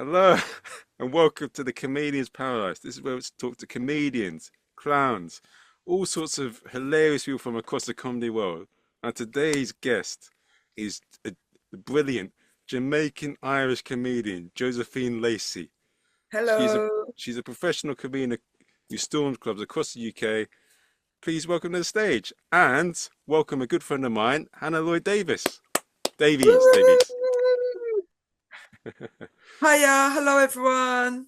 Hello, and welcome to the Comedian's Paradise. This is where we talk to comedians, clowns, all sorts of hilarious people from across the comedy world. And today's guest is the brilliant Jamaican Irish comedian Josephine Lacey. She's a Hello. she's a professional comedian who storms clubs across the UK. Please welcome to the stage and welcome a good friend of mine, Hannah Lloyd Davis. Davies. Woo! Hiya, hello everyone.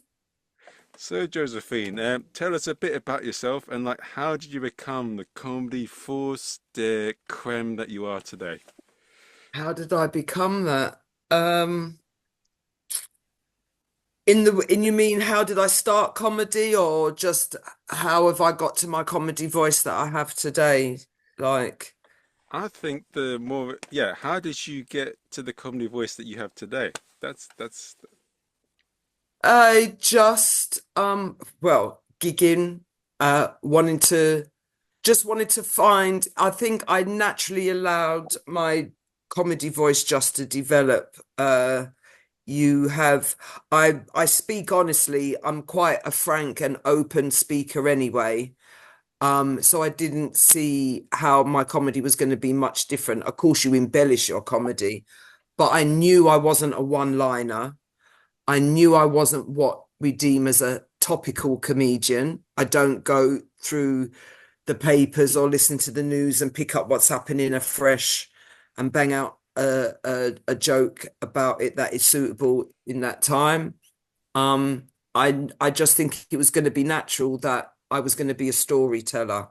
So, Josephine, tell us a bit about yourself and like how did you become the comedy force de creme that you are today? How did I become that? Um, in you mean how did I start comedy or just how have I got to my comedy voice that I have today? Like, I think the more, yeah, how did you get to the comedy voice that you have today? That's I just well, gigging, wanting to just wanted to find, I think I naturally allowed my comedy voice just to develop. You have, I speak honestly, I'm quite a frank and open speaker anyway. So I didn't see how my comedy was going to be much different. Of course, you embellish your comedy, but I knew I wasn't a one-liner. I knew I wasn't what we deem as a topical comedian. I don't go through the papers or listen to the news and pick up what's happening afresh and bang out a joke about it that is suitable in that time. I just think it was going to be natural that I was going to be a storyteller,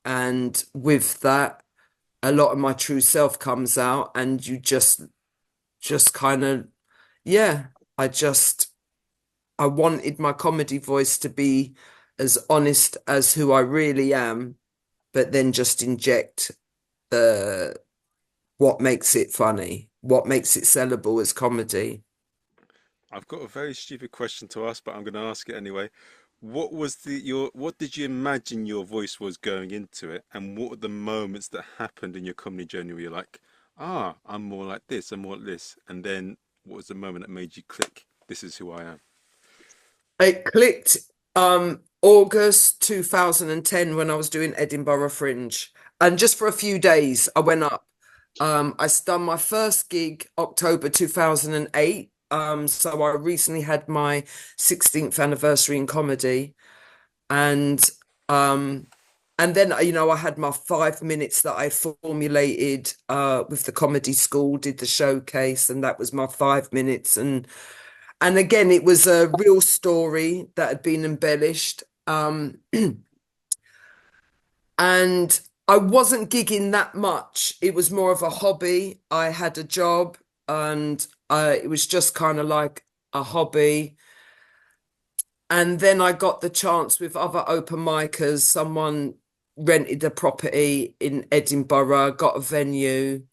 and with that, a lot of my true self comes out, and you just kind of yeah. I just I wanted my comedy voice to be as honest as who I really am, but then just inject the what makes it funny, what makes it sellable as comedy. I've got a very stupid question to ask, but I'm going to ask it anyway. What did you imagine your voice was going into it, and what were the moments that happened in your comedy journey where you're like, ah, I'm more like this, I'm more like this, and then what was the moment that made you click? This is who I am. It clicked August 2010 when I was doing Edinburgh Fringe. And just for a few days, I went up. I done my first gig October 2008. So I recently had my 16th anniversary in comedy. And um, and then I had my 5 minutes that I formulated with the comedy school, did the showcase, and that was my 5 minutes. And again, it was a real story that had been embellished. And I wasn't gigging that much. It was more of a hobby. I had a job, and it was just kind of like a hobby. And then I got the chance with other open micers. Someone rented a property in Edinburgh, got a venue,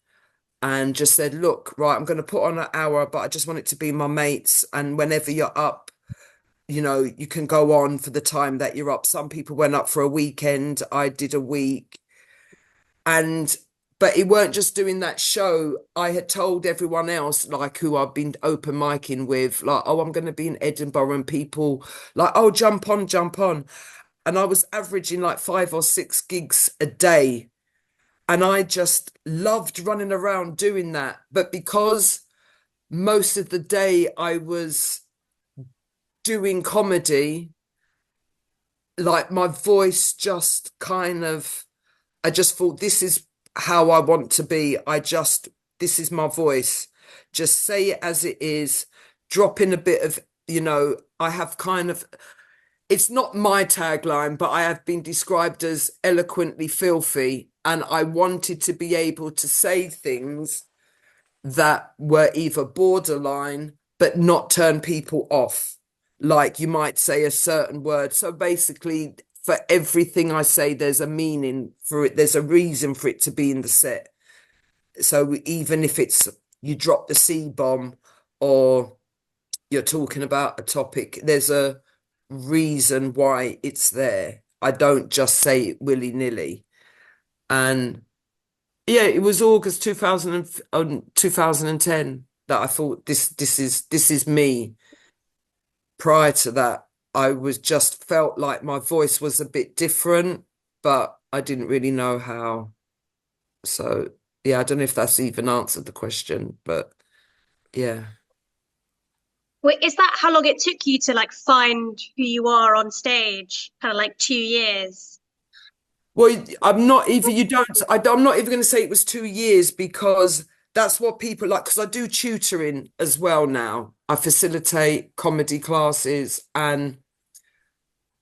and just said, "Look, right, I'm going to put on an hour, but I just want it to be my mates. And whenever you're up, you can go on for the time that you're up." Some people went up for a weekend. I did a week. And but it weren't just doing that show. I had told everyone else, like who I've been open micing with, like, oh, I'm going to be in Edinburgh, and people like, oh, jump on, jump on. And I was averaging like 5 or 6 gigs a day. And I just loved running around doing that. But because most of the day I was doing comedy, like my voice just kind of, I just thought, this is how I want to be. This is my voice. Just say it as it is, drop in a bit of, I have kind of, it's not my tagline, but I have been described as eloquently filthy. And I wanted to be able to say things that were either borderline, but not turn people off. Like you might say a certain word. So basically, for everything I say, there's a meaning for it. There's a reason for it to be in the set. So even if it's you drop the C bomb or you're talking about a topic, there's a reason why it's there. I don't just say it willy-nilly. And yeah, it was August 2010 that I thought this is me. prior to that, I was just felt like my voice was a bit different, but I didn't really know how. So, yeah, I don't know if that's even answered the question, but yeah. Wait, is that how long it took you to like find who you are on stage? Kind of like 2 years? Well, I'm not even, you don't, I'm not even going to say it was 2 years because that's what people like, because I do tutoring as well now. I facilitate comedy classes, and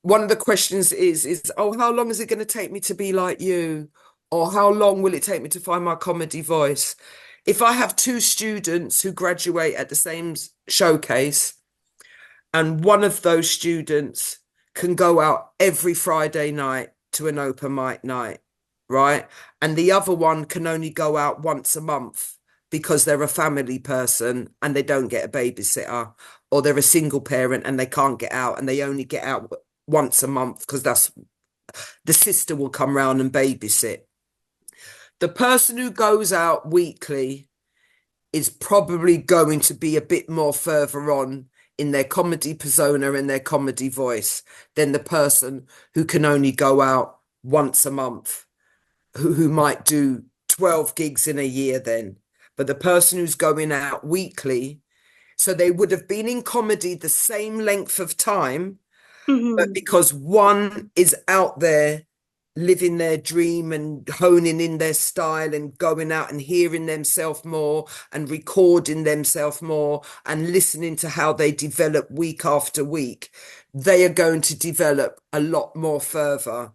one of the questions is, oh, how long is it going to take me to be like you? Or how long will it take me to find my comedy voice? If I have two students who graduate at the same showcase, and one of those students can go out every Friday night to an open mic night, right? And the other one can only go out once a month because they're a family person and they don't get a babysitter, or they're a single parent and they can't get out and they only get out once a month because that's the sister will come round and babysit. The person who goes out weekly is probably going to be a bit more further on in their comedy persona and their comedy voice than the person who can only go out once a month, who might do 12 gigs in a year then. But the person who's going out weekly, so they would have been in comedy the same length of time, but Hmm. because one is out there living their dream and honing in their style and going out and hearing themselves more and recording themselves more and listening to how they develop week after week, they are going to develop a lot more further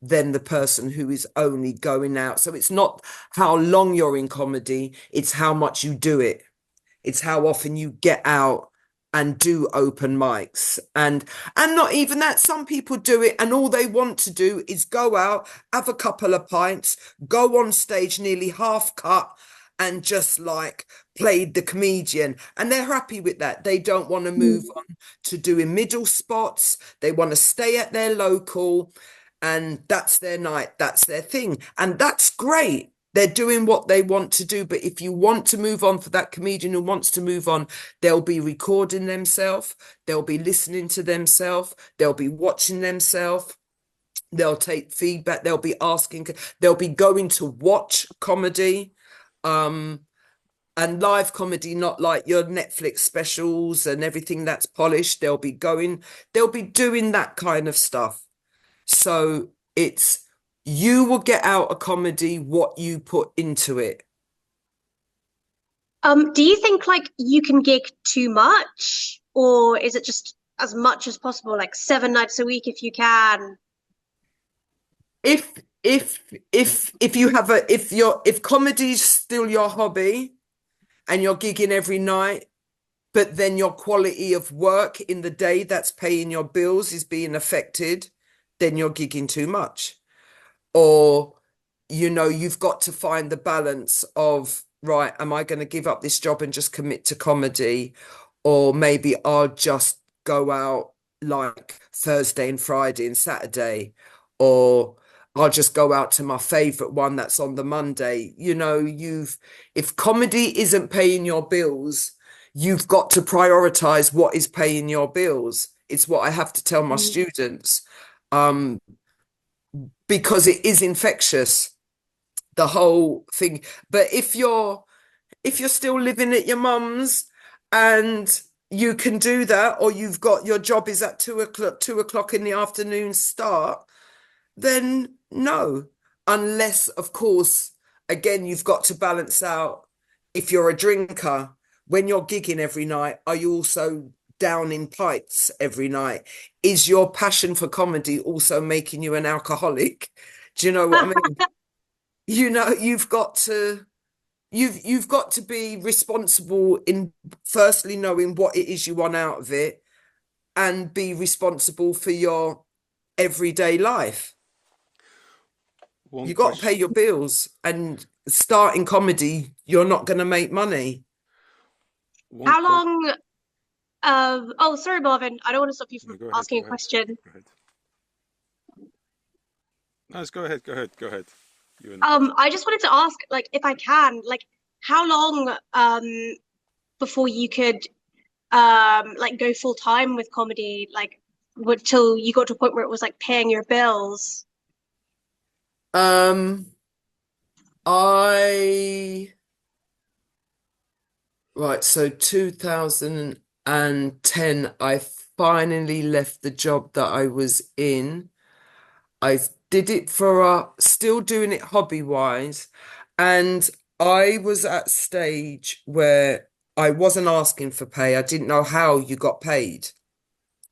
than the person who is only going out. So it's not how long you're in comedy, it's how much you do it. It's how often you get out and do open mics. And not even that, some people do it and all they want to do is go out, have a couple of pints, go on stage nearly half cut and just like played the comedian, and they're happy with that. They don't want to move on to doing middle spots. They want to stay at their local, and that's their night, that's their thing, and that's great. They're doing what they want to do. But if you want to move on, for that comedian who wants to move on, they'll be recording themselves, they'll be listening to themselves, they'll be watching themselves, they'll take feedback, they'll be asking, they'll be going to watch comedy. Um, and live comedy, not like your Netflix specials and everything that's polished. They'll be doing that kind of stuff. So it's, you will get out a comedy what you put into it. Do you think like you can gig too much, or is it just as much as possible, like 7 nights a week if you can? If if you have a if comedy's still your hobby and you're gigging every night, but then your quality of work in the day that's paying your bills is being affected, then you're gigging too much. Or you've got to find the balance of, right, am I going to give up this job and just commit to comedy, or maybe I'll just go out like Thursday and Friday and Saturday, or I'll just go out to my favorite one that's on the Monday. If comedy isn't paying your bills, you've got to prioritize what is paying your bills. It's what I have to tell my Mm. students. Um, because it is infectious, the whole thing. But if you're still living at your mum's and you can do that, or you've got your job is at 2 o'clock in the afternoon start, then no. Unless, of course, again, you've got to balance out, if you're a drinker, when you're gigging every night, are you also down in pints every night? Is your passion for comedy also making you an alcoholic? Do you know what I mean? You've got to you've got to be responsible in firstly knowing what it is you want out of it, and be responsible for your everyday life. One You got to pay question, your bills, and starting comedy, you're not going to make money. one How question. long? Oh, sorry, Marvin. I don't want to stop you No, from go ahead, asking go a ahead, question. go ahead. No, just go ahead, go ahead, go ahead. You're in the first. I just wanted to ask, like, if I can, like, how long before you could like go full time with comedy, like till you got to a point where it was like paying your bills? Um, I Right, so 2010, I finally left the job that I was in. I did it for still doing it hobby wise, and I was at a stage where I wasn't asking for pay. I didn't know how you got paid.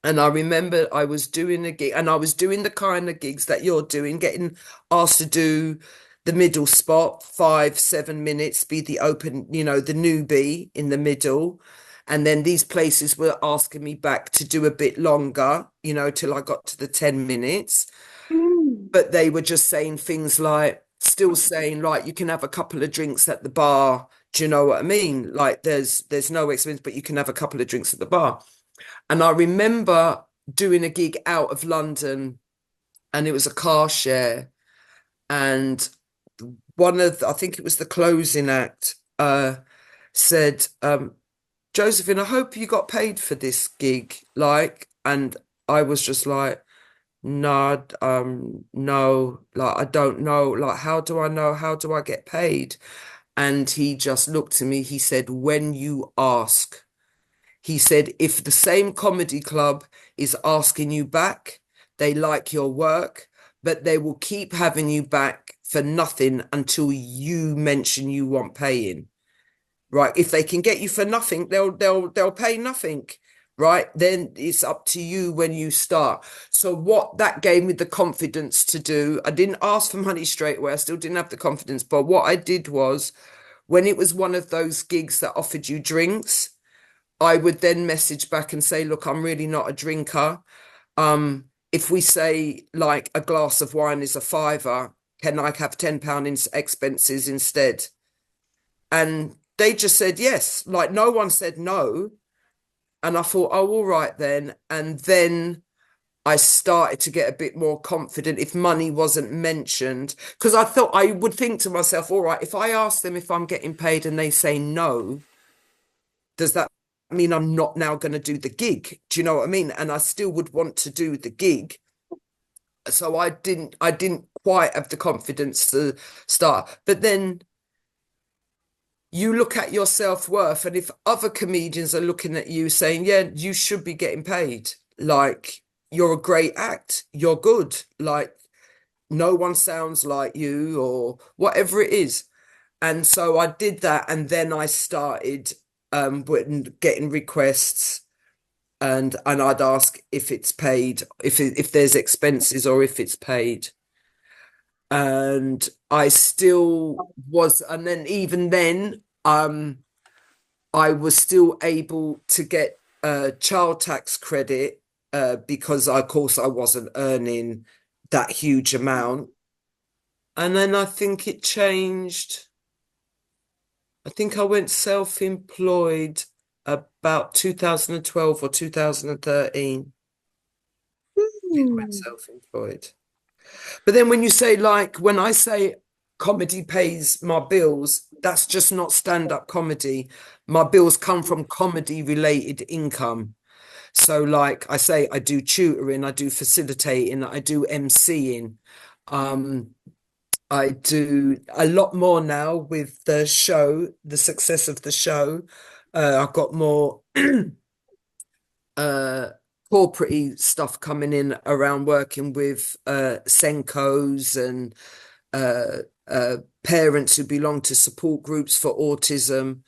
And I remember I was doing a gig, and I was doing the kind of gigs that you're doing, getting asked to do the middle spot, 5, 7 minutes, be the open, the newbie in the middle. And then these places were asking me back to do a bit longer, till I got to the 10 minutes. Mm. But they were just saying things like, still saying, like, you can have a couple of drinks at the bar. Do you know what I mean? Like, there's no expense, but you can have a couple of drinks at the bar. And I remember doing a gig out of London, and it was a car share. And I think it was the closing act, said, Josephine, I hope you got paid for this gig. Like, and I was just like, no, no, like, I don't know. Like, how do I know? How do I get paid? And he just looked at me. He said, when you ask. He said, if the same comedy club is asking you back, they like your work, but they will keep having you back for nothing until you mention you want paying. Right? If they can get you for nothing, they'll pay nothing. Right? Then it's up to you when you start. So what that gave me the confidence to do, I didn't ask for money straight away. I still didn't have the confidence. But what I did was, when it was one of those gigs that offered you drinks, I would then message back and say, look, I'm really not a drinker. If we say like a glass of wine is a fiver, can I have £10 in expenses instead? And they just said yes. Like, no one said no. And I thought, oh, all right then. And then I started to get a bit more confident if money wasn't mentioned. Because I thought, I would think to myself, all right, if I ask them if I'm getting paid and they say no, does that mean I'm not now going to do the gig? Do you know what I mean? And I still would want to do the gig. So I didn't quite have the confidence to start. But then you look at your self-worth, and if other comedians are looking at you saying, yeah, you should be getting paid, like, you're a great act, you're good, like, no one sounds like you, or whatever it is. And so I did that, and then I started getting requests, and I'd ask if it's paid, if there's expenses, or if it's paid. And I still was, and then even then, I was still able to get child tax credit, because of course I wasn't earning that huge amount. And then I think it changed. I think I went self-employed about 2012 or 2013. I think I went Hmm. self-employed. But then when you say, like, when I say comedy pays my bills, that's just not stand-up comedy. My bills come from comedy-related income. So, like I say, I do tutoring, I do facilitating, I do MCing. Um, I do a lot more now with the show, the success of the show. I've got more uh corporate stuff coming in around working with Senkos and uh parents who belong to support groups for autism.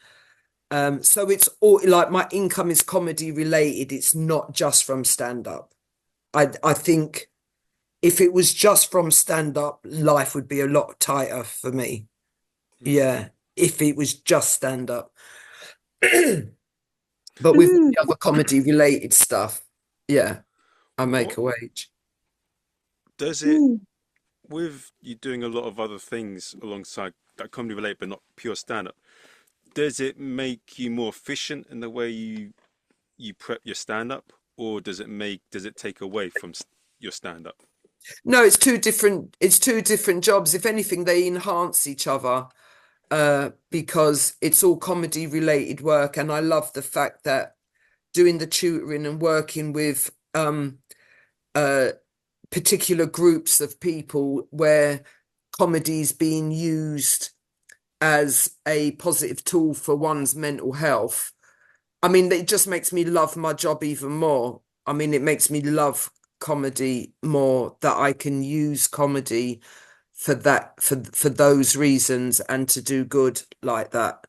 So it's all like, my income is comedy related. It's not just from stand up. I think if it was just from stand up, life would be a lot tighter for me. Mm. Yeah, if it was just stand up. But with all Mm. the other comedy related stuff, yeah, I make What a wage. does it, Mm. with you doing a lot of other things alongside that comedy related but not pure stand-up, does it make you more efficient in the way you prep your stand-up, or does it take away from your stand-up? No, it's two different jobs. If anything, they enhance each other, because it's all comedy related work. And I love the fact that doing the tutoring and working with uh particular groups of people where comedy is being used as a positive tool for one's mental health. I mean, it just makes me love my job even more. I mean, it makes me love comedy more that I can use comedy for that for those reasons and to do good like that.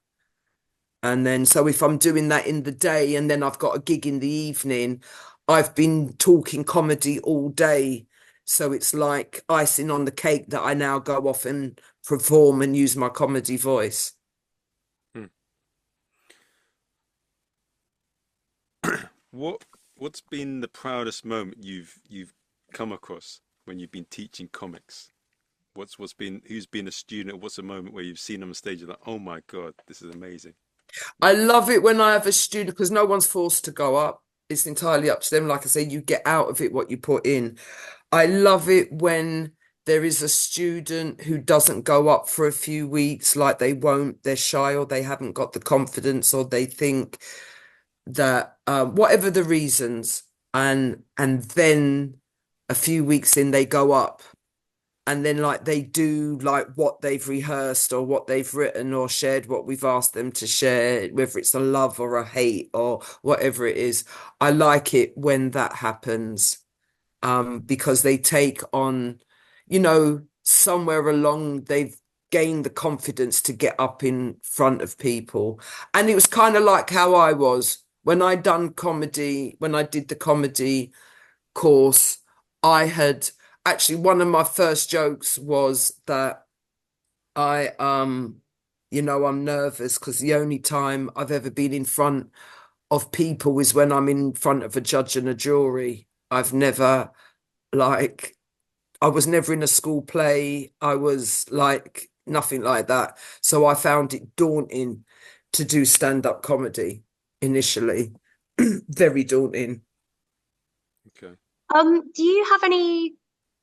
And then so if I'm doing that in the day and then I've got a gig in the evening, I've been talking comedy all day. So it's like icing on the cake that I now go off and perform and use my comedy voice. Hmm. What what's been the proudest moment you've come across when you've been teaching comics? What's been who's been a student? What's a moment where you've seen them on stage and like, oh my God, this is amazing. I love it when I have a student because no one's forced to go up. It's entirely up to them. Like I say, you get out of it what you put in. I love it when there is a student who doesn't go up for a few weeks, like they won't, they're shy or they haven't got the confidence or they think that whatever the reasons, and then a few weeks in they go up and then like they do like what they've rehearsed or what they've written or shared what we've asked them to share, whether it's a love or a hate or whatever it is. I like it when that happens, because they take on, somewhere along they've gained the confidence to get up in front of people. And it was kind of like how I was when I done comedy, when I did the comedy course. I had actually one of my first jokes was that I'm nervous because the only time I've ever been in front of people is when I'm in front of a judge and a jury. I've never like I was never in a school play. I was like nothing like that. So I found it daunting to do stand-up comedy initially. Very daunting. Okay. Do you have any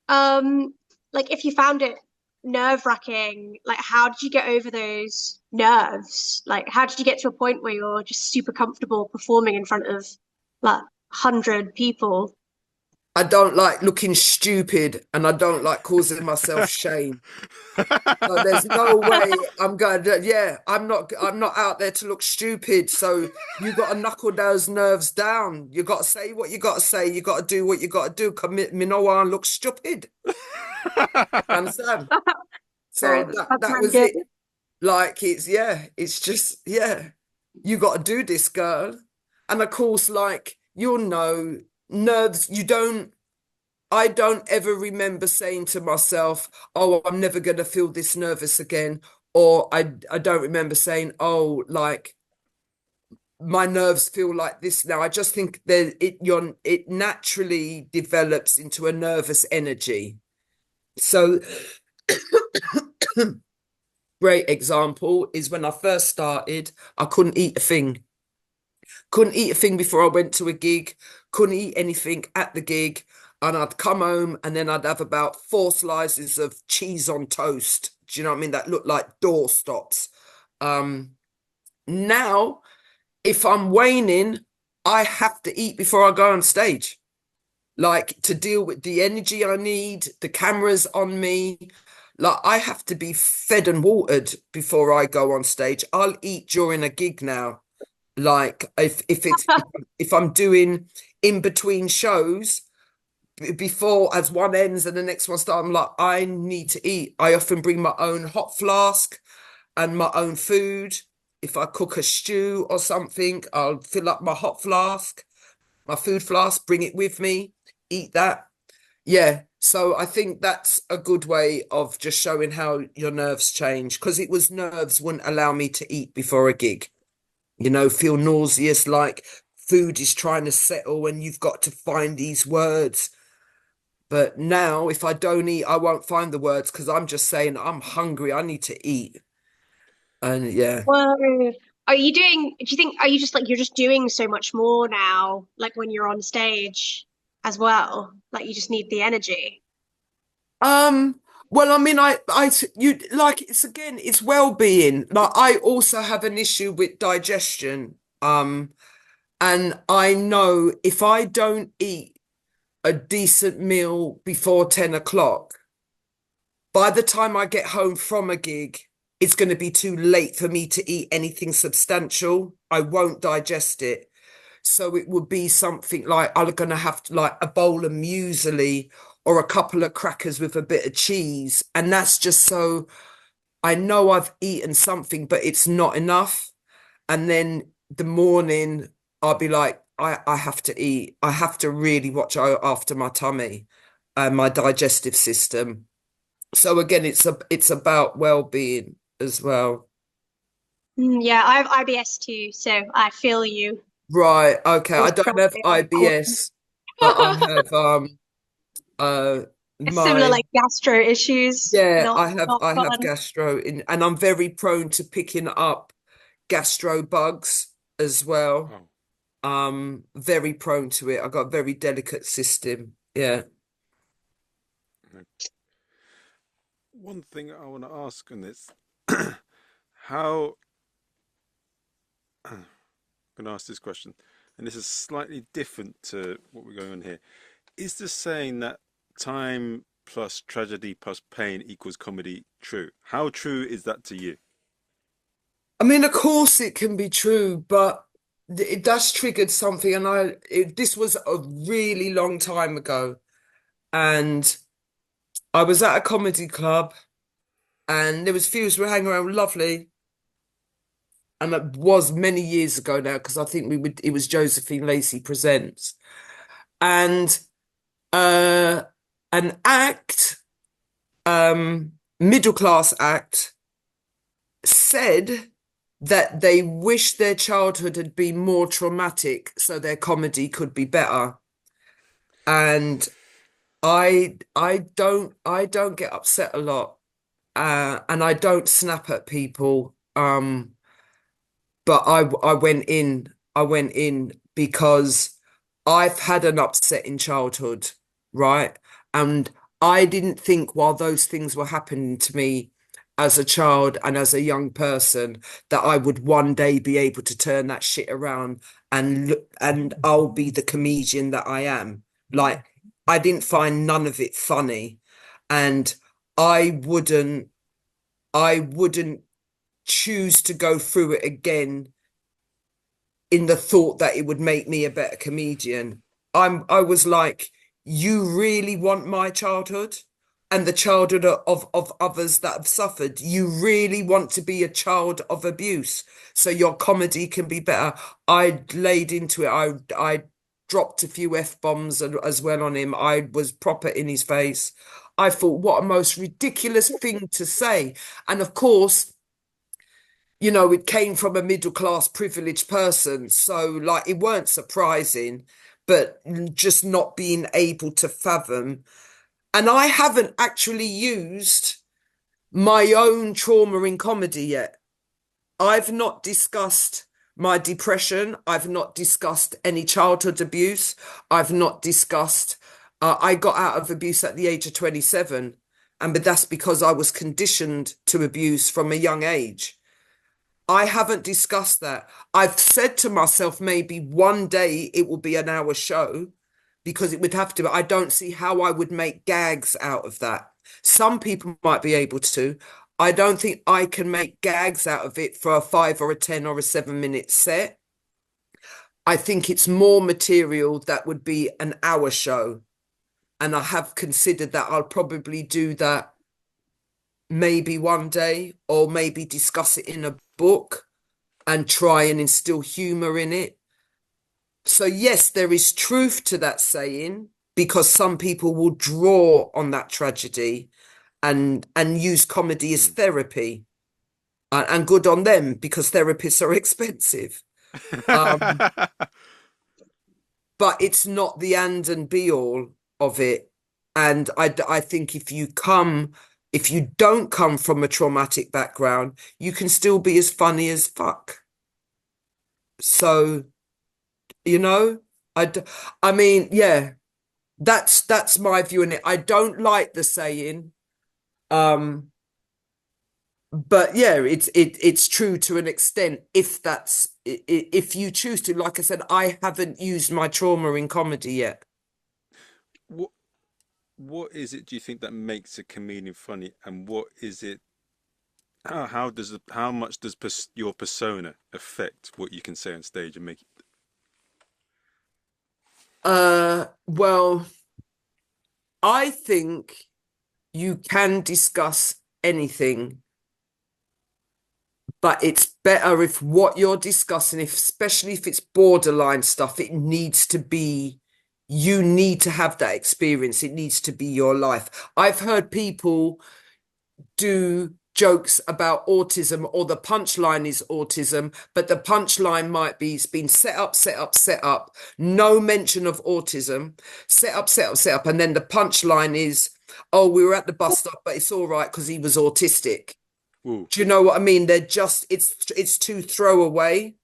um like if you found it nerve-wracking, like how did you get over those nerves? Like how did you get to a point where you're just super comfortable performing in front of like 100 people? I don't like looking stupid and I don't like causing myself shame. So there's no way I'm going to, yeah, I'm not out there to look stupid. So you got to knuckle those nerves down. You got to say what you got to say. You got to do what you got to do. Commit me no one look stupid. Understand? Sorry, So that that's that really was good. it. Like it's just you got to do this, girl. And of course, like nerves, I don't ever remember saying to myself, "Oh, I'm never going to feel this nervous again," or I don't remember saying, "Oh, like my nerves feel like this now." I just think that it naturally develops into a nervous energy. So, great example is when I first started, I couldn't eat a thing. Couldn't eat a thing before I went to a gig, couldn't eat anything at the gig. And I'd come home and then I'd have about four slices of cheese on toast. Do you know what I mean? That looked like doorstops. Um, Now, if I'm waning, I have to eat before I go on stage, like to deal with the energy I need, the cameras on me. Like I have to be fed and watered before I go on stage. I'll eat during a gig now. Like if I'm doing in between shows before as one ends and the next one starts, I'm like, I need to eat. I often bring my own hot flask and my own food. If I cook a stew or something, I'll fill up my hot flask, my food flask, bring it with me, eat that. Yeah. So I think that's a good way of just showing how your nerves change because it was nerves wouldn't allow me to eat before a gig. Feel nauseous, like food is trying to settle and you've got to find these words. But now, if I don't eat, I won't find the words because I'm just saying I'm hungry. I need to eat. And yeah. Whoa. Do you think, are you just like, you're just doing so much more now, like when you're on stage as well? Like you just need the energy. Um, well, I mean, you like it's well-being. Like I also have an issue with digestion. And I know if I don't eat a decent meal before 10 o'clock, by the time I get home from a gig, it's going to be too late for me to eat anything substantial. I won't digest it. So it would be something like I'm going to have to like a bowl of muesli or a couple of crackers with a bit of cheese. And that's just so I know I've eaten something, but it's not enough. And then the morning, I'll be like, I have to eat. I have to really watch out after my tummy and my digestive system. So again, it's about well-being as well. Yeah, I have IBS too, so I feel you. Right. Okay. Always I don't have struggling with corn. IBS, but I have uh It's similar my like gastro issues. yeah, Not not I have fun. gastro in, and I'm very prone to picking up gastro bugs as well. Oh, Very prone to it. I got a very delicate system. Yeah. no. One thing I want to ask on this, how I'm going to ask this question, and this is slightly different to what we're going on here. Is the saying that time plus tragedy plus pain equals comedy true? How true is that to you? I mean, of course it can be true, but it does triggered something, and this was a really long time ago, and I was at a comedy club, and there was few who were hanging around, lovely, and it was many years ago now because I think we would. It was Josephine Lacey presents, and uh, an act, middle class act, said that they wish their childhood had been more traumatic so their comedy could be better. And I don't get upset a lot. And I don't snap at people. But I went in because I've had an upsetting childhood, right? And I didn't think while those things were happening to me as a child and as a young person that I would one day be able to turn that shit around and look, and I'll be the comedian that I am. Like I didn't find none of it funny, and I wouldn't I wouldn't choose to go through it again in the thought that it would make me a better comedian. I was like, you really want my childhood and the childhood of others that have suffered. You really want to be a child of abuse so your comedy can be better. I laid into it. I dropped a few F-bombs as well on him. I was proper in his face. I thought, what a most ridiculous thing to say. And of course, it came from a middle class privileged person. So, like, it weren't surprising, but just not being able to fathom. And I haven't actually used my own trauma in comedy yet. I've not discussed my depression. I've not discussed any childhood abuse. I've not discussed, I got out of abuse at the age of 27. But that's because I was conditioned to abuse from a young age. I haven't discussed that. I've said to myself, maybe one day it will be an hour show because it would have to. I don't see how I would make gags out of that. Some people might be able to. I don't think I can make gags out of it for a 5 or a 10 or a 7 minute set. I think it's more material that would be an hour show. And I have considered that I'll probably do that maybe one day, or maybe discuss it in a book and try and instill humor in it. So yes, there is truth to that saying because some people will draw on that tragedy and use comedy as Hmm. therapy, and good on them because therapists are expensive. Um, but it's not the end and be all of it. And I think if you don't come from a traumatic background, you can still be as funny as fuck. So, you know, I, d- I mean, yeah, that's my view on it. I don't like the saying, um, but yeah, it's true to an extent if if you choose to. Like I said, I haven't used my trauma in comedy yet. What what is it do you think that makes a comedian funny, and what is it? How much does your persona affect what you can say on stage and make it? Well, I think you can discuss anything, but it's better if what you're discussing, if especially if it's borderline stuff, it needs to be, you need to have that experience. It needs to be your life. I've heard people do jokes about autism, or the punchline is autism, but the punchline might be it's been set up, set up, set up, no mention of autism, set up, set up, set up, and then the punchline is, oh, we were at the bus stop, but it's all right because he was autistic. Ooh, Do you know what I mean? They're just, it's too throwaway,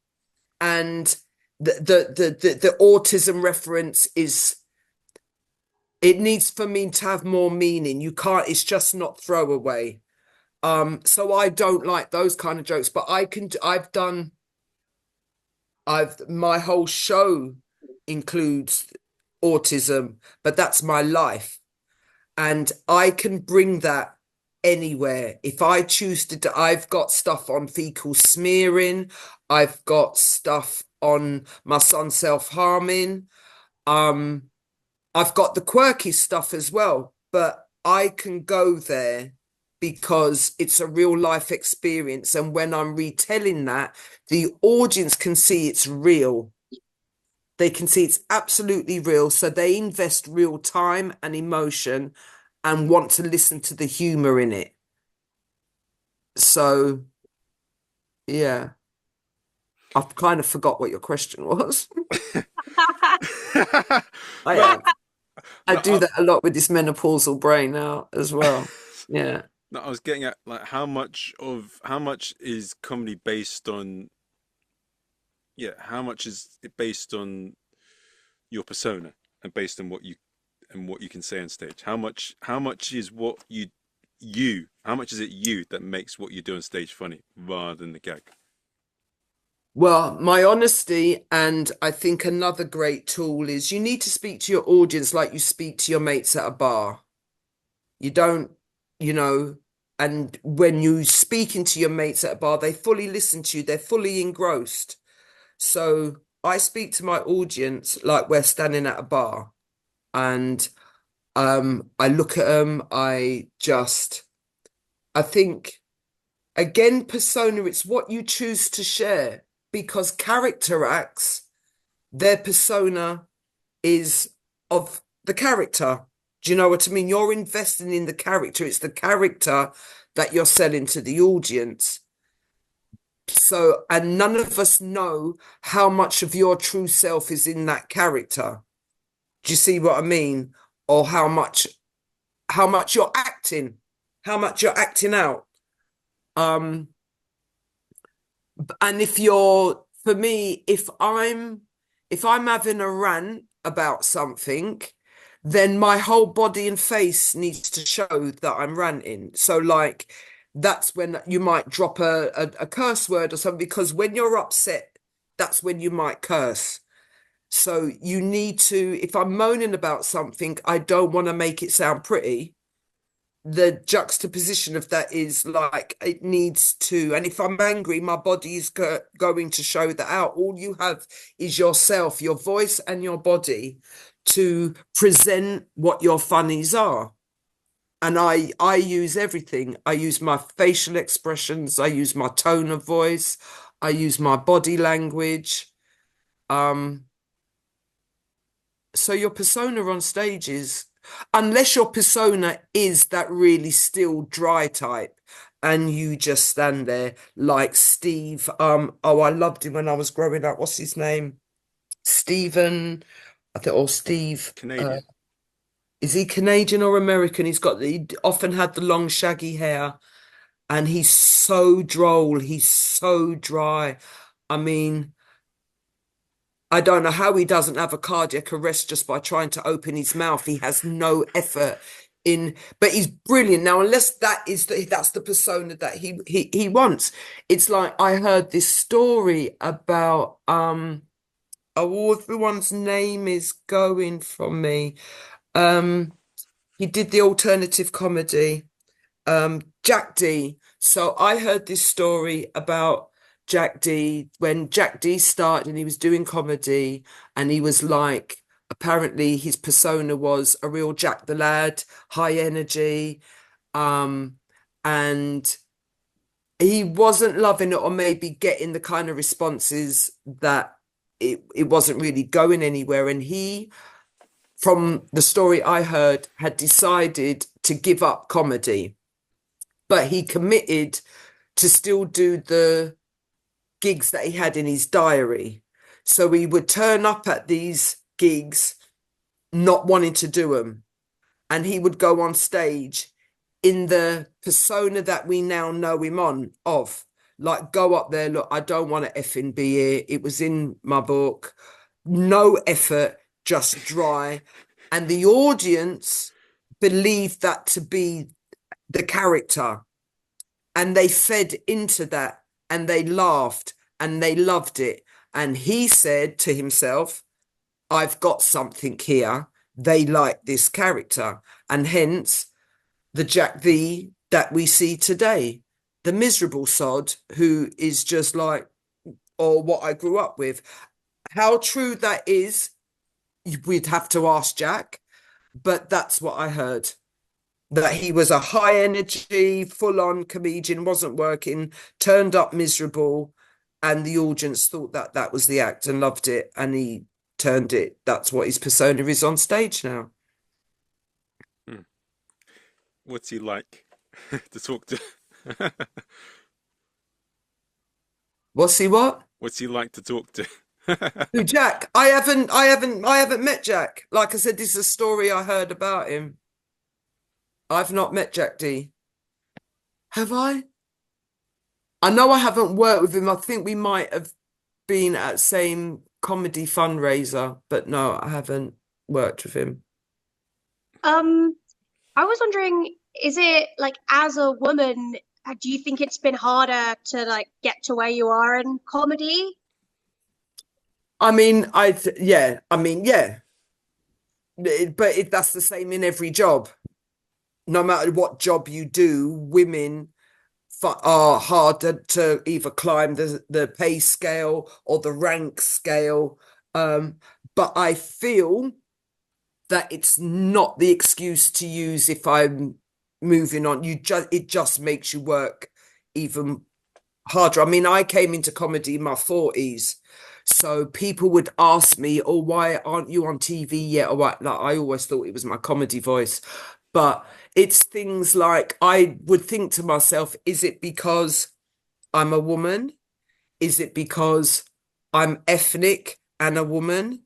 and the autism reference is, it needs for me to have more meaning. You can't, it's just not throwaway. So I don't like those kind of jokes, but my whole show includes autism, but that's my life. And I can bring that anywhere. If I choose to, I've got stuff on fecal smearing. I've got stuff on my son self-harming. Um, I've got the quirky stuff as well, but I can go there because it's a real life experience. And when I'm retelling that, the audience can see it's real. They can see it's absolutely real. So they invest real time and emotion and want to listen to the humor in it. So, yeah, I've kind of forgot what your question was. I no, am. I no, do that a lot with this menopausal brain now as well. Yeah. no. I was getting at like how much is comedy based on? Yeah, how much is it based on your persona and based on what you can say on stage? How much is what how much is it you that makes what you do on stage funny rather than the gag? Well, my honesty, and I think another great tool is you need to speak to your audience like you speak to your mates at a bar. You don't, you know, and when you speaking to your mates at a bar, they fully listen to you, they're fully engrossed. So I speak to my audience like we're standing at a bar, and I look at them, I think, again, persona, it's what you choose to share, because character acts, their persona is of the character. Do you know what I mean? You're investing in the character. It's the character that you're selling to the audience. So, and none of us know how much of your true self is in that character. Do you see what I mean? Or how much you're acting, how much you're acting out. Um, and if you're, for me, if I'm having a rant about something, then my whole body and face needs to show that I'm ranting. So like that's when you might drop a curse word or something, because when you're upset, that's when you might curse. So you need to, if I'm moaning about something, I don't want to make it sound pretty. The juxtaposition of that is like it needs to, and if I'm angry, my body is going to show that out. All you have is yourself, your voice and your body to present what your funnies are. And I use everything. I use my facial expressions, I use my tone of voice, I use my body language. um so your persona on stage is, unless your persona is that really still dry type and you just stand there like Steve. Oh, I loved him when I was growing up. What's his name? Stephen, I think, or Steve. Canadian. Is he Canadian or American? He often had the long shaggy hair, and he's so droll. He's so dry. I mean, I don't know how he doesn't have a cardiac arrest just by trying to open his mouth. He has no effort. but he's brilliant. Now, unless that's the persona that he wants. It's like I heard this story about oh, everyone's name is going from me. Um, he did the alternative comedy, Jack D. So I heard this story about Jack D when Jack D started and he was doing comedy, and he was like, apparently his persona was a real Jack the Lad, high energy, um, and he wasn't loving it, or maybe getting the kind of responses that it wasn't really going anywhere. And he, from the story I heard, had decided to give up comedy, but he committed to still do the gigs that he had in his diary. So he would turn up at these gigs not wanting to do them, and he would go on stage in the persona that we now know him on of, like, go up there, look, I don't want to effing be here. It was in my book. No effort, just dry. And the audience believed that to be the character, and they fed into that, and they laughed and they loved it. And he said to himself, I've got something here. They like this character. And hence the Jack V that we see today, the miserable sod who is just like, or what I grew up with. How true that is, we'd have to ask Jack, but that's what I heard. That he was a high energy, full on comedian, wasn't working, turned up miserable, and the audience thought that that was the act and loved it, and he turned it. That's what his persona is on stage now. Hmm. What's he like to talk to? What's he what? What's he like to talk to? Who, Jack? I haven't met Jack. Like I said, this is a story I heard about him. I've not met Jack D. Have I? I know I haven't worked with him. I think we might have been at same comedy fundraiser, but no, I haven't worked with him. Um, I was wondering, is it like as a woman, do you think it's been harder to like get to where you are in comedy? I mean, yeah, I mean, yeah, but that's the same in every job. No matter what job you do, women are harder to either climb the pay scale or the rank scale. But I feel that it's not the excuse to use if I'm moving on. It just makes you work even harder. I mean, I came into comedy in my 40s. So people would ask me, oh, why aren't you on TV yet? Or what? Like, I always thought it was my comedy voice. But it's things like I would think to myself, is it because I'm a woman? Is it because I'm ethnic and a woman?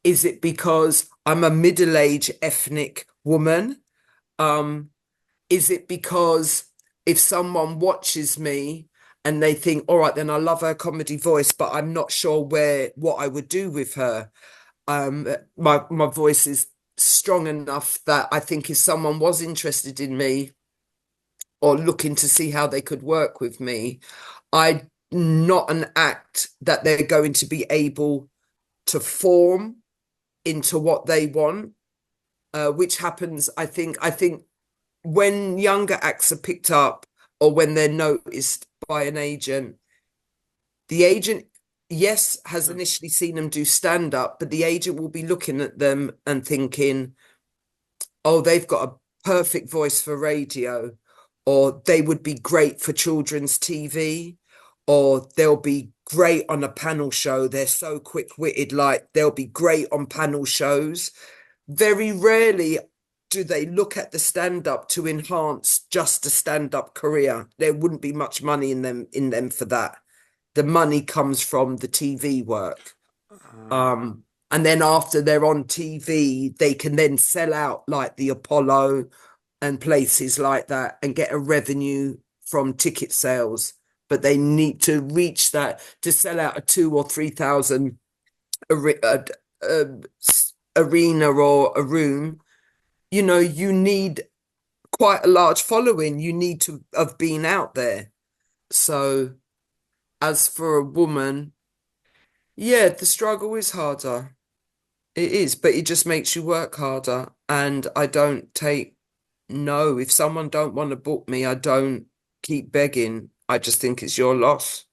Is it because I'm a middle-aged ethnic woman? Um, is it because if someone watches me and they think, all right, then I love her comedy voice, but I'm not sure what I would do with her. My voice is strong enough that I think if someone was interested in me or looking to see how they could work with me, I not an act that they're going to be able to form into what they want, which happens, I think when younger acts are picked up or when they're noticed by an agent, the agent, yes, has initially seen them do stand up, but the agent will be looking at them and thinking, oh, they've got a perfect voice for radio, or they would be great for children's TV, or they'll be great on a panel show. They're so quick-witted, like they'll be great on panel shows. Very rarely do they look at the stand-up to enhance just a stand-up career. There wouldn't be much money in them for that. The money comes from the TV work. And then after they're on TV, they can then sell out like the Apollo and places like that and get a revenue from ticket sales. But they need to reach that to sell out a 2 or 3,000 arena or a room. You know, you need quite a large following, you need to have been out there. So as for a woman, yeah, the struggle is harder. It is, but it just makes you work harder. And I don't take no. If someone don't want to book me, I don't keep begging. I just think it's your loss.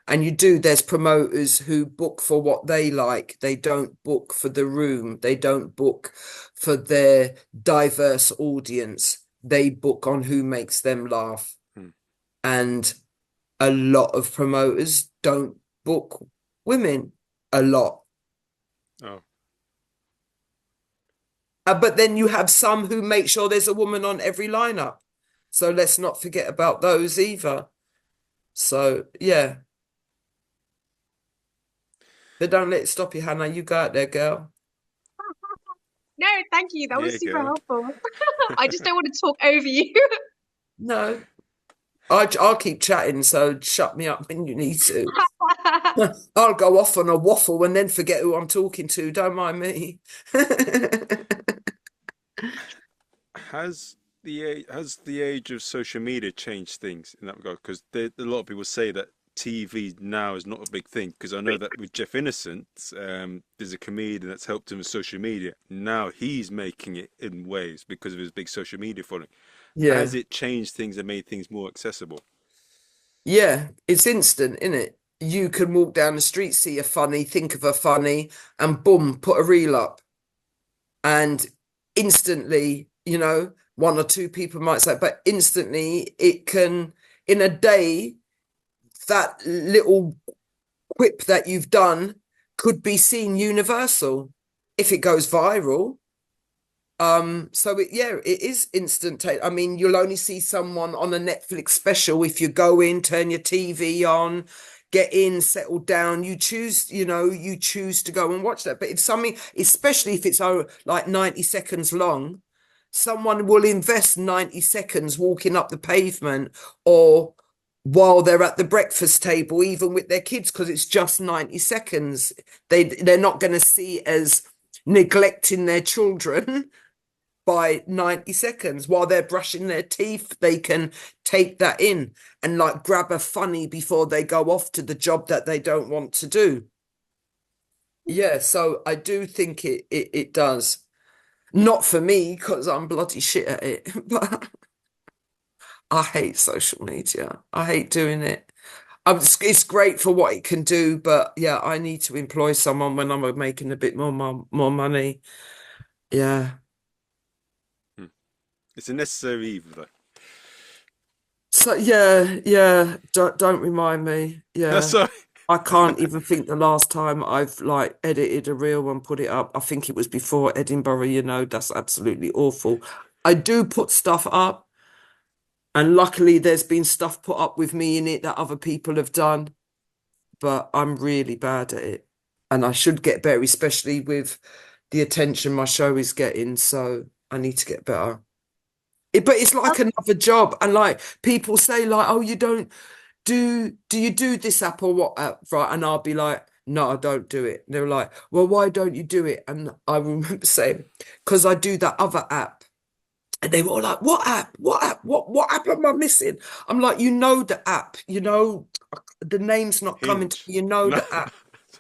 And you do, there's promoters who book for what they like. They don't book for the room. They don't book for their diverse audience. They book on who makes them laugh. Hmm. And a lot of promoters don't book women a lot. Oh, But then you have some who make sure there's a woman on every lineup. So let's not forget about those either. So yeah, but don't let it stop you, Hannah. You go out there, girl. No, thank you. That yeah, was super girl. helpful. I just don't want to talk over you. No, I'll keep chatting. So shut me up when you need to. I'll go off on a waffle and then forget who I'm talking to. Don't mind me. Has the age of social media changed things in that regard? Because a lot of people say that TV now is not a big thing. Because I know that with Jeff Innocent, there's a comedian that's helped him with social media. Now he's making it in waves because of his big social media following. Has Yeah. it changed things and made things more accessible? Yeah, it's instant, isn't it? You can walk down the street, see a funny, think of a funny, and boom, put a reel up. And instantly, one or two people might say, but instantly it can, in a day, that little quip that you've done could be seen universal if it goes viral. It is instant take. I mean, you'll only see someone on a Netflix special if you go in, turn your TV on, get in, settle down. You choose to go and watch that. But if something, especially if it's like 90 seconds long, someone will invest 90 seconds walking up the pavement or while they're at the breakfast table, even with their kids, because it's just 90 seconds. They're not going to see as neglecting their children by 90 seconds while they're brushing their teeth. They can take that in and like grab a funny before they go off to the job that they don't want to do. Yeah, so I do think it does. Not for me because I'm bloody shit at it, but I hate social media. I hate doing it. It's great for what it can do, but yeah, I need to employ someone when I'm making a bit more money. Yeah. Hmm. It's a necessary evil, though. So yeah. Don't remind me. That's Yeah. sorry. I can't even think the last time I've like edited a reel and put it up. I think it was before Edinburgh, that's absolutely awful. I do put stuff up, and luckily there's been stuff put up with me in it that other people have done, but I'm really bad at it. And I should get better, especially with the attention my show is getting. So I need to get better. But it's like another job. And like people say, like, oh, you don't do you do this app or what app? Right. And I'll be like, no, I don't do it. And they're like, well, why don't you do it? And I remember saying, because I do that other app. And they were all like, what app? What app? What app am I missing? I'm like, the app, the name's not coming to Hinge. me, No. the app.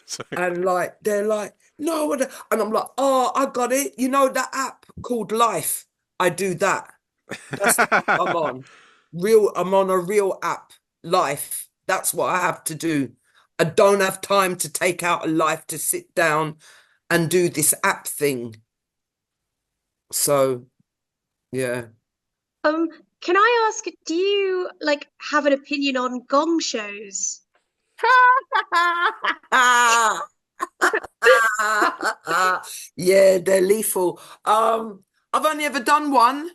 Sorry. And like they're like, no, and I'm like, oh, I got it. That app called Life. I do that. That's the app I'm on. I'm on a real app, Life. That's what I have to do. I don't have time to take out a life to sit down and do this app thing. So yeah. Um, can I ask, do you like have an opinion on gong shows? Yeah, they're lethal. I've only ever done one,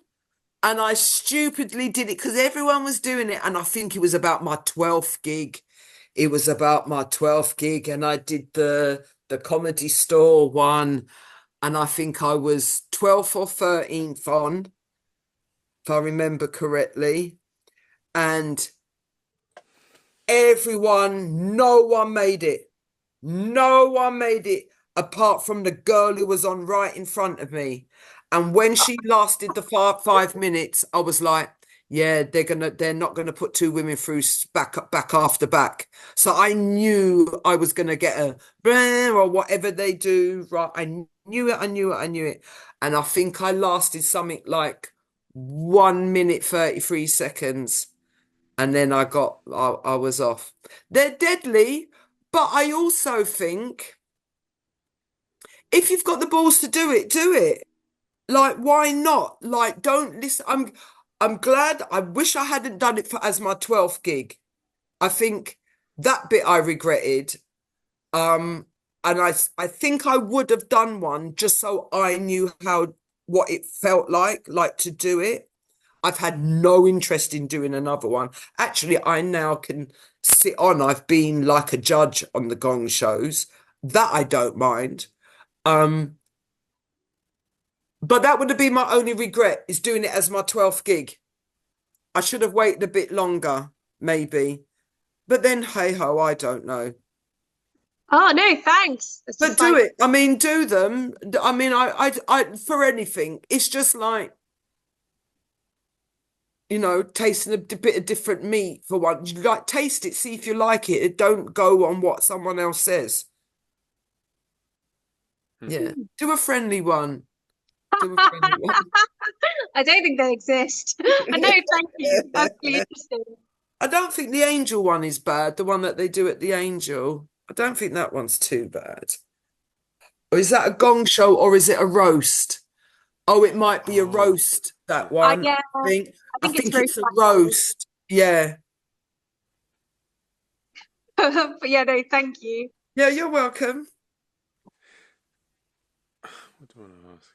and I stupidly did it because everyone was doing it, and I think it was about my 12th gig. It was about my 12th gig, and I did the comedy store one, and I think I was 12th or 13th on, if I remember correctly. And no one made it. No one made it apart from the girl who was on right in front of me. And when she lasted the 5 minutes, I was like, yeah, they're not gonna put two women through back after back. So I knew I was gonna get a "Bleh," or whatever they do. Right. I knew it. And I think I lasted something like 1 minute, 33 seconds. And then I was off. They're deadly, but I also think if you've got the balls to do it, do it. Like, why not? Like, don't listen. I'm glad. I wish I hadn't done it for as my 12th gig. I think that bit I regretted. Um, and I think I would have done one just so I knew what it felt like to do it. I've had no interest in doing another one. Actually, I now can sit on. I've been like a judge on the Gong shows. That I don't mind. Um, but that would have been my only regret is doing it as my 12th gig. I should have waited a bit longer, maybe. But then, hey ho, I don't know. Oh no, thanks. It's But just do like, it. I mean, do them. I mean, for anything, it's just like, tasting a bit of different meat for one. Like, taste it, see if you like it. It don't go on what someone else says. Hmm. Yeah. Do a friendly one. Do a friendly one. I don't think they exist. And no, thank you. That's really interesting. I don't think the angel one is bad, the one that they do at the angel. I don't think that one's too bad. Or is that a gong show or is it a roast? Oh, it might be a Oh, roast, that I one. yeah, I think I I think it's think roast it's a battle. roast. Yeah. But yeah, no, thank you. Yeah, you're welcome. what do I want to ask?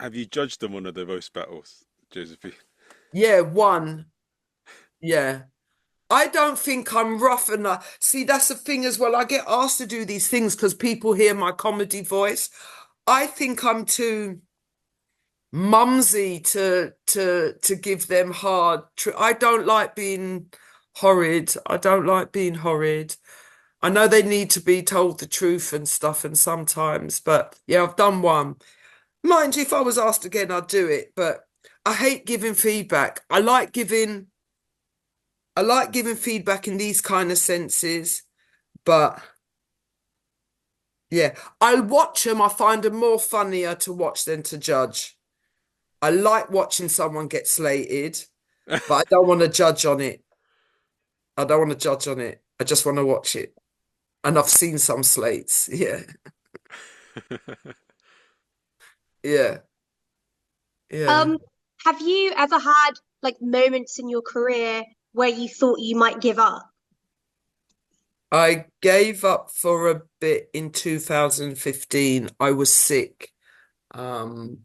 Have you judged them on one of the roast battles, Josephine? Yeah, one. Yeah. I don't think I'm rough enough. See, that's the thing as well. I get asked to do these things because people hear my comedy voice. I think I'm too mumsy to give them hard. I don't like being horrid. I don't like being horrid. I know they need to be told the truth and stuff, and sometimes, but yeah, I've done one. Mind you, if I was asked again, I'd do it. But I hate giving feedback. I like giving feedback in these kind of senses, but yeah, I watch them. I find them more funnier to watch than to judge. I like watching someone get slated, but I don't want to judge on it. I don't want to judge on it. I just want to watch it. And I've seen some slates. Yeah. Yeah. Yeah. Um, have you ever had like moments in your career where you thought you might give up? I gave up for a bit in 2015. I was sick. Um,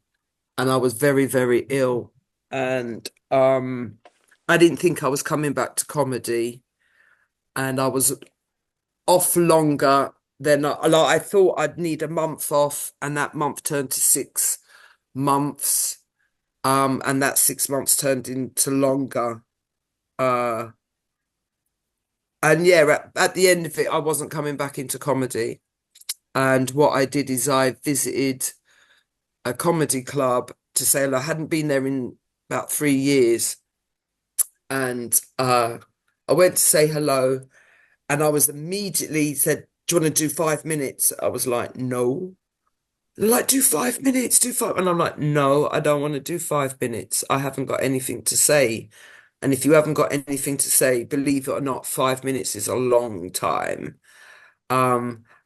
and I was very, very ill. And I didn't think I was coming back to comedy. And I was off longer than I thought I'd need a month off, and that month turned to 6 months. And that 6 months turned into longer. Uh, and yeah, at the end of it, I wasn't coming back into comedy. And what I did is I visited a comedy club to say hello. I hadn't been there in about 3 years. And I went to say hello, and I was immediately said, "Do you want to do 5 minutes?" I was like, "No." They're like, "Do 5 minutes, do five." And I'm like, "No, I don't want to do 5 minutes. I haven't got anything to say. And if you haven't got anything to say, believe it or not, 5 minutes is a long time."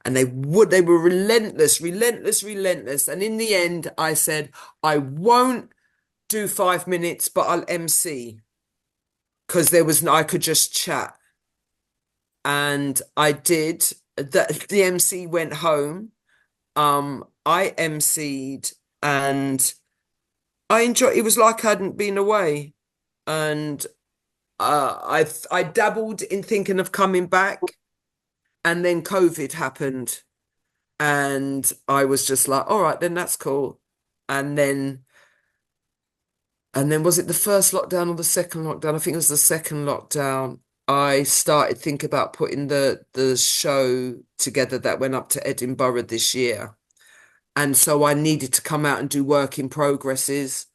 And they were relentless, relentless, relentless. And in the end, I said, "I won't do 5 minutes, but I'll MC." Because I could just chat. And I did. The MC went home. I MC'd and I enjoyed it was like I hadn't been away. And I dabbled in thinking of coming back, and then COVID happened. And I was just like, all right, then that's cool. And then was it the first lockdown or the second lockdown? I think it was the second lockdown. I started thinking about putting the show together that went up to Edinburgh this year. And so I needed to come out and do work in progresses.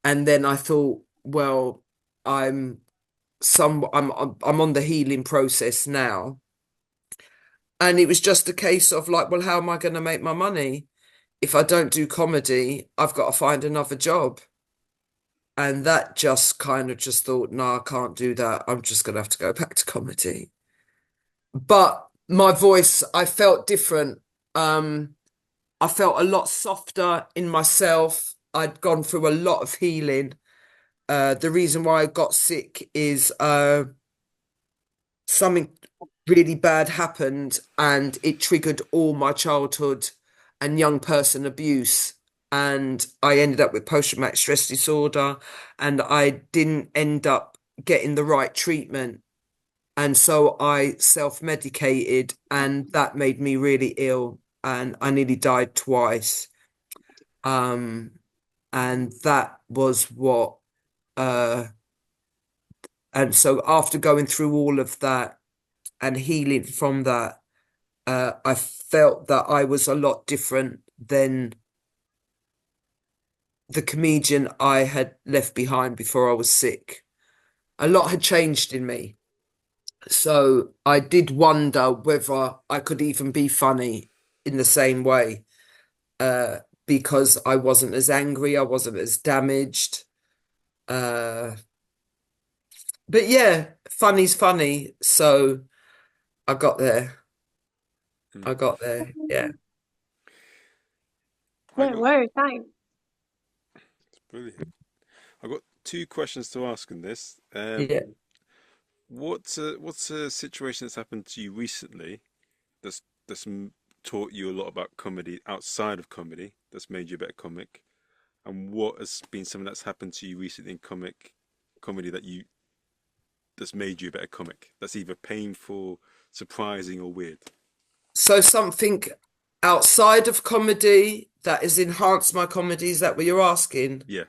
And then I thought, well, I'm I'm on the healing process now. And it was just a case of like, well, how am I going to make my money? If I don't do comedy, I've got to find another job. And that just kind of just thought, no, I can't do that. I'm just going to have to go back to comedy. But my voice, I felt different. Um, I felt a lot softer in myself. I'd gone through a lot of healing. The reason why I got sick is something really bad happened and it triggered all my childhood and young person abuse. And I ended up with post-traumatic stress disorder and I didn't end up getting the right treatment. And so I self-medicated and that made me really ill and I nearly died twice. Um, and that was what, uh, and so after going through all of that and healing from that, I felt that I was a lot different than the comedian I had left behind before I was sick. A lot had changed in me. So I did wonder whether I could even be funny in the same way, because I wasn't as angry, I wasn't as damaged. Uh, but yeah, funny's funny. So I got there. Mm. I got there. Yeah. I No, got whoa, thanks. brilliant. I got two questions to ask in this. Yeah. What's a situation that's happened to you recently that's taught you a lot about comedy outside of comedy that's made you a better comic? And what has been something that's happened to you recently in comedy that's made you a better comic? That's either painful, surprising, or weird. So something outside of comedy that has enhanced my comedy, is that what you're asking? Yeah.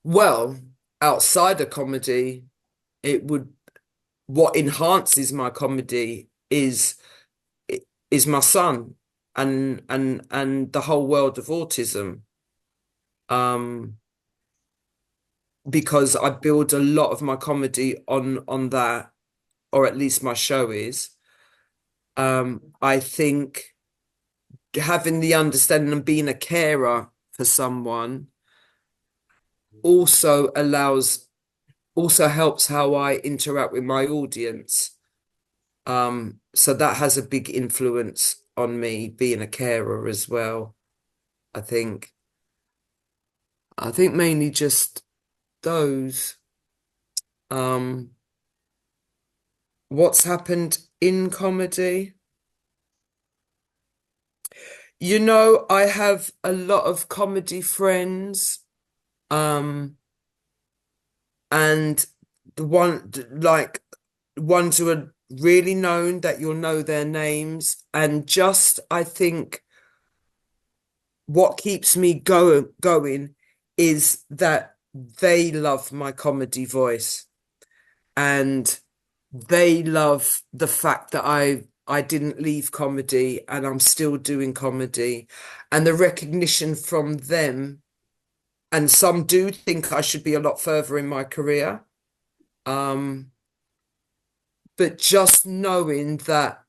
Well, outside of comedy, it would what enhances my comedy is my son and the whole world of autism. Um, because I build a lot of my comedy on that, or at least my show is. I think having the understanding and being a carer for someone also also helps how I interact with my audience. So that has a big influence on me being a carer as well. I think. I think mainly just those. Um, what's happened in comedy? I have a lot of comedy friends. Um, and the one like ones who are really known that you'll know their names. And just I think what keeps me going is that they love my comedy voice and they love the fact that I didn't leave comedy and I'm still doing comedy and the recognition from them. And some do think I should be a lot further in my career. Um, but just knowing that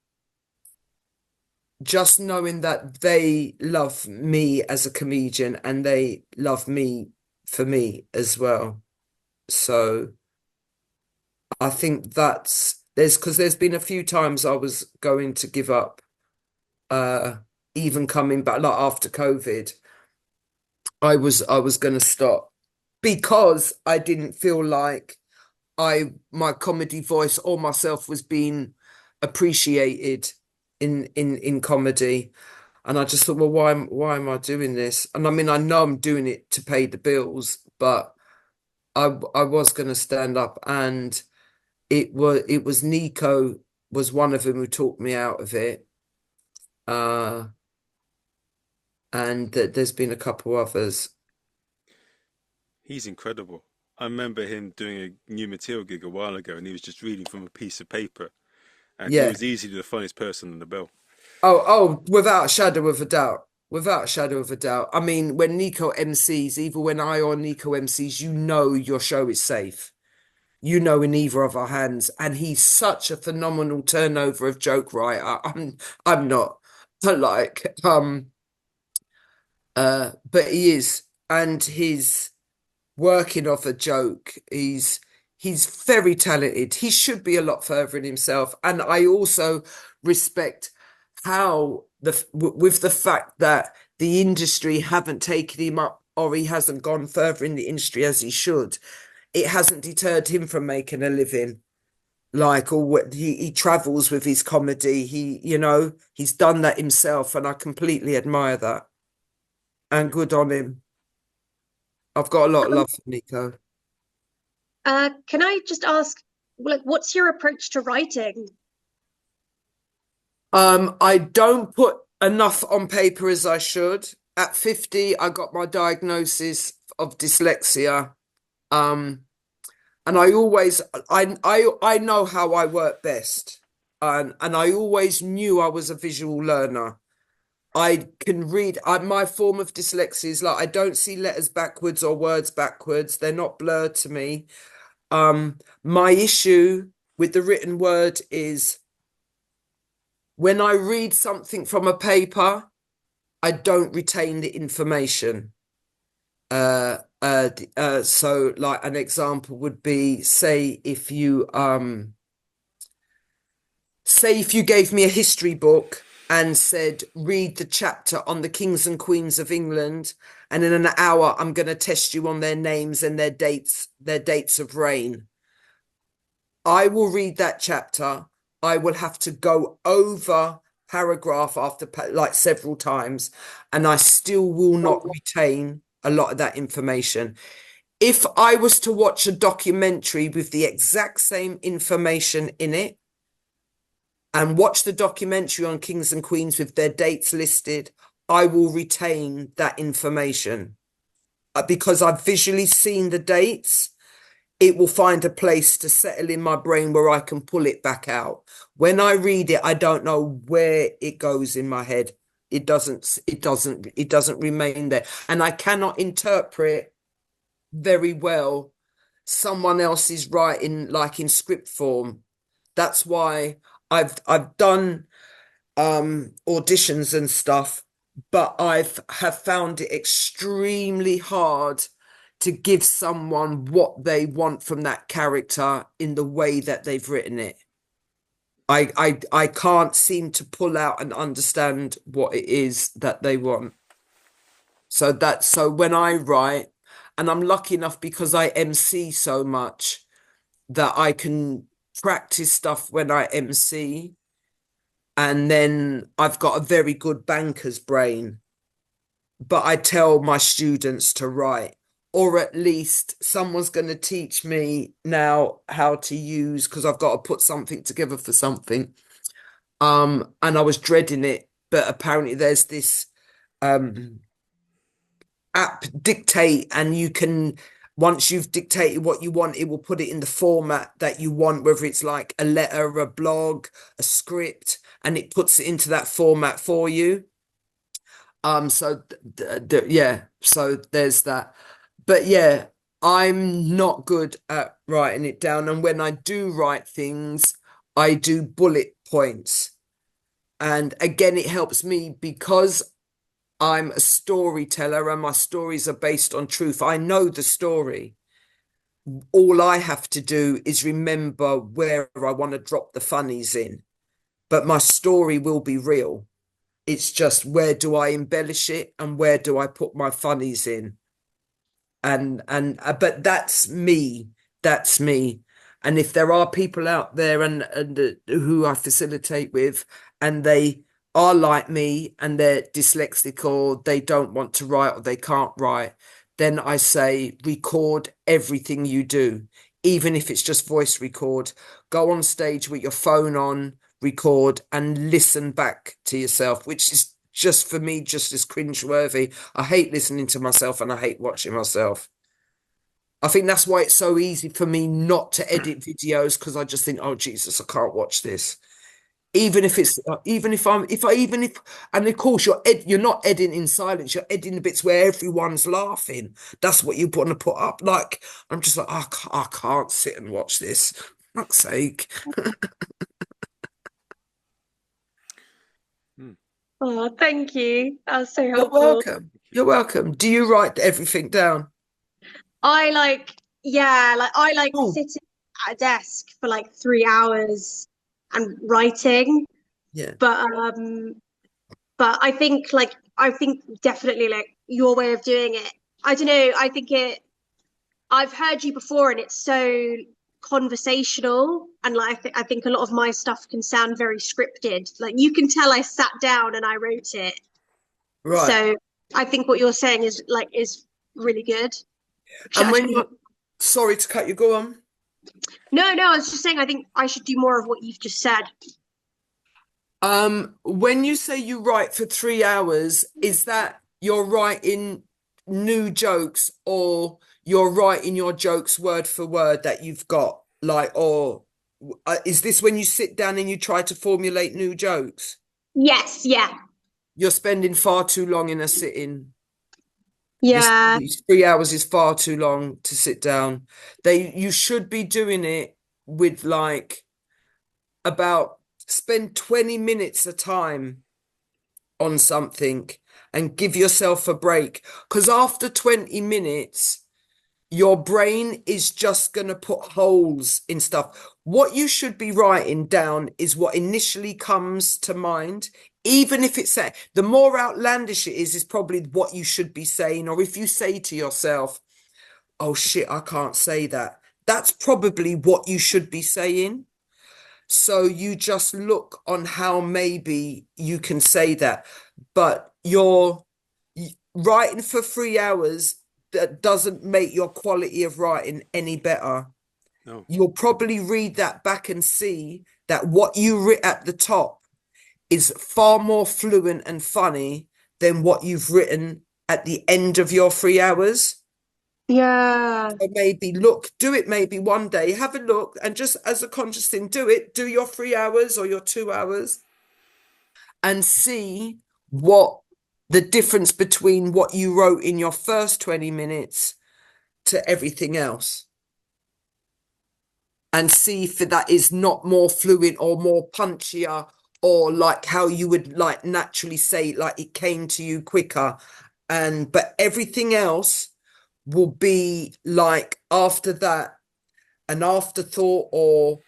they love me as a comedian and they love me for me as well. So I think there's been a few times I was going to give up, uh, even coming back, like after COVID, I was going to stop because I didn't feel like my comedy voice or myself was being appreciated in comedy. And I just thought, well, why am I doing this? And I mean, I know I'm doing it to pay the bills, but I was going to stand up, and it was Nico was one of them who talked me out of it. Uh, and there's been a couple others. He's incredible. I remember him doing a new material gig a while ago, and he was just reading from a piece of paper, and he Yeah, was easily the funniest person on the bill. Oh, without a shadow of a doubt. Without a shadow of a doubt. I mean, when Nico MCs, either when I or Nico MCs, you know your show is safe. You know in either of our hands. And he's such a phenomenal turnover of joke writer. I'm not. Like, but he is. And his working off a joke, he's very talented. He should be a lot further in himself. And I also respect how with the fact that the industry haven't taken him up or he hasn't gone further in the industry as he should, it hasn't deterred him from making a living. Like, or what he travels with his comedy. He's done that himself, and I completely admire that. And good on him. I've got a lot of Um, love for Nico. can I just ask, like, what's your approach to writing? I don't put enough on paper as I should. At 50, I got my diagnosis of dyslexia. Um, and I know how I work best. And I always knew I was a visual learner. I can read. My form of dyslexia is like I don't see letters backwards or words backwards. They're not blurred to me. My issue with the written word is when I read something from a paper, I don't retain the information. So like an example would be, say if you gave me a history book and said, read the chapter on the kings and queens of England, and in an hour I'm going to test you on their names and their dates of reign. I will read that chapter. I will have to go over paragraph after like several times, and I still will not retain a lot of that information. If I was to watch a documentary with the exact same information in it and watch the documentary on kings and queens with their dates listed, I will retain that information because I've visually seen the dates. It will find a place to settle in my brain where I can pull it back out. When I read it, I don't know where it goes in my head. It doesn't remain there. And I cannot interpret very well someone else's writing like in script form. That's why I've done auditions and stuff, but have found it extremely hard to give someone what they want from that character in the way that they've written it. I can't seem to pull out and understand what it is that they want. So when I write, and I'm lucky enough because I MC so much that I can practice stuff when I MC, and then I've got a very good banker's brain. But I tell my students to write, or at least someone's going to teach me now how to use, because I've got to put something together for something. And I was dreading it, but apparently there's this app dictate, and you can, once you've dictated what you want, it will put it in the format that you want, whether it's like a letter, a blog, a script, and it puts it into that format for you. Yeah, so there's that. But yeah, I'm not good at writing it down. And when I do write things, I do bullet points. And again, it helps me because I'm a storyteller and my stories are based on truth. I know the story. All I have to do is remember where I want to drop the funnies in. But my story will be real. It's just where do I embellish it and where do I put my funnies in? But that's me. That's me. And if there are people out there and who I facilitate with, and they are like me and they're dyslexic or they don't want to write or they can't write, then I say record everything you do, even if it's just voice record. Go on stage with your phone on, record, and listen back to yourself, which is just for me just as cringeworthy. I hate listening to myself and I hate watching myself. I think that's why it's so easy for me not to edit videos, because I just think, oh Jesus, I can't watch this. Even if it's, even if I'm, if I, even if, and of course you're not editing in silence. You're editing the bits where everyone's laughing. That's what you want to put up. Like, I'm just like, I can't sit and watch this. For fuck's sake. Hmm. Oh, thank you. That was so You're helpful. welcome. You're welcome. Do you write everything down? I like, yeah, like I like Oh, sitting at a desk for like 3 hours and writing. yeah. But I think definitely like your way of doing it. I don't know, I've heard you before and it's so conversational and like I think a lot of my stuff can sound very scripted. Like you can tell I sat down and I wrote it. Right. So I think what you're saying is really good. And when Actually, you're, sorry to cut you, go on. no, I was just saying I think I should do more of what you've just said. When you say you write for 3 hours, is that you're writing new jokes or you're writing your jokes word for word that you've got? Like, or is this when you sit down and you try to formulate new jokes? Yes, yeah. You're spending far too long in a sitting. This Yeah. 3 hours is far too long to sit down. You should be doing it with like about spend 20 minutes a time on something and give yourself a break. Because after 20 minutes, your brain is just going to put holes in stuff. What you should be writing down is what initially comes to mind. Even if it's the more outlandish it is probably what you should be saying. Or if you say to yourself, oh shit, I can't say that. That's probably what you should be saying. So you just look on how maybe you can say that, but you're writing for 3 hours that doesn't make your quality of writing any better. No. You'll probably read that back and see that what you writ at the top is far more fluent and funny than what you've written at the end of your 3 hours. Yeah. So maybe look, do it maybe one day, have a look, and just as a conscious thing, do it, do your 3 hours or your 2 hours and see what the difference between what you wrote in your first 20 minutes to everything else. And see if that is not more fluent or more punchier or like how you would like naturally say, like it came to you quicker. And but everything else will be like after that an afterthought or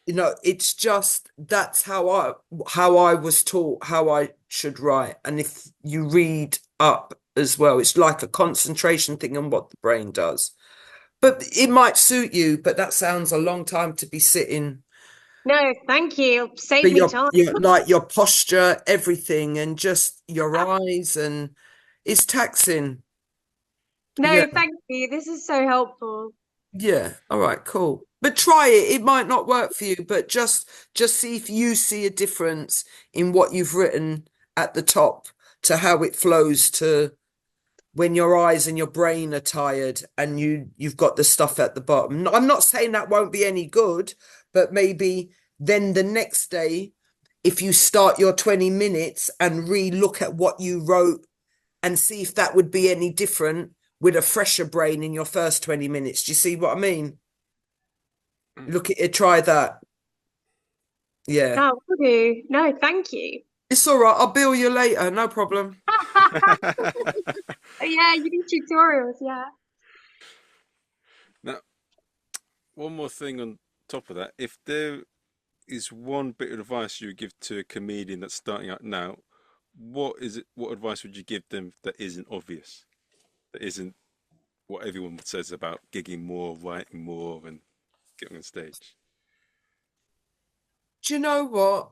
it's just that's how I was taught how I should write. And if you read up as well, it's like a concentration thing on what the brain does. But it might suit you, but that sounds a long time to be sitting. No, thank you. Save But me time. your like your posture, everything, and just your eyes, and it's taxing. Yeah. No, thank you. This is so helpful. Yeah. All right, cool. But try it. It might not work for you, but just see if you see a difference in what you've written at the top to how it flows to when your eyes and your brain are tired and you've got the stuff at the bottom. I'm not saying that won't be any good, but maybe then the next day, if you start your 20 minutes and re-look at what you wrote and see if that would be any different with a fresher brain in your first 20 minutes. Do you see what I mean? Look at it, try that. Yeah. No, will do. No, thank you. It's all right. I'll bill you later. No problem. Yeah, you do tutorials, yeah. Now, one more thing on top of that. If there is one bit of advice you would give to a comedian that's starting out now, what is it? What advice would you give them that isn't obvious? That isn't what everyone says about gigging more, writing more, and getting on stage? Do you know what?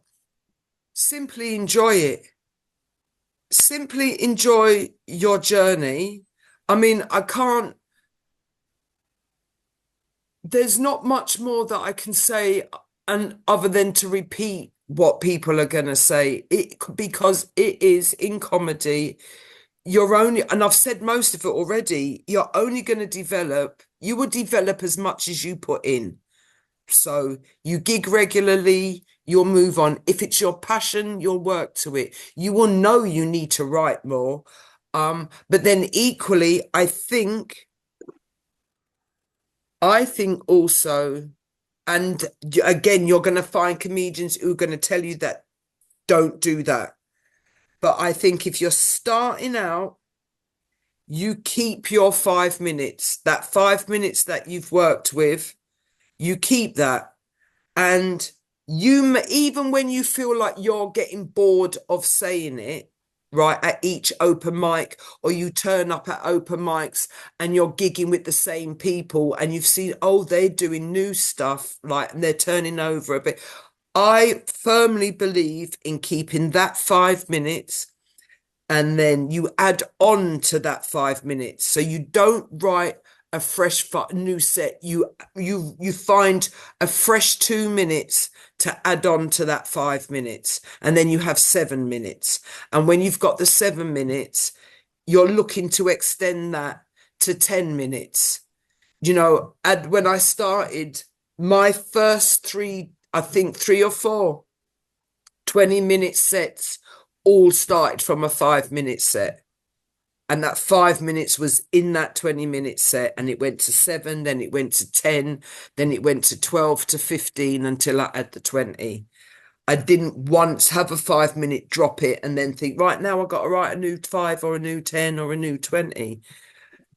Simply enjoy it. Simply enjoy your journey. I mean, there's not much more that I can say and other than to repeat what people are going to say because it is in comedy. You're only, and I've said most of it already, you're only going to develop, you will develop as much as you put in. So you gig regularly, you'll move on. If it's your passion, you'll work to it. You will know you need to write more. But then equally, I think also, and again, you're going to find comedians who are going to tell you that don't do that. But I think if you're starting out, you keep your 5 minutes, that 5 minutes that you've worked with, you keep that. And even when you feel like you're getting bored of saying it, right, at each open mic, or you turn up at open mics and you're gigging with the same people and you've seen, oh, they're doing new stuff, like, and they're turning over a bit. I firmly believe in keeping that 5 minutes, and then you add on to that 5 minutes. So you don't write a fresh new set. You find a fresh 2 minutes to add on to that 5 minutes, and then you have 7 minutes. And when you've got the 7 minutes, you're looking to extend that to 10 minutes. You know, and when I started, my first three, I think 3 or 4 20-minute sets all started from a 5-minute set. And that 5 minutes was in that 20-minute set, and it went to 7, then it went to 10, then it went to 12 to 15 until I had the 20. I didn't once have a 5 minute, drop it, and then think, right, now I've got to write a new 5 or a new 10 or a new 20.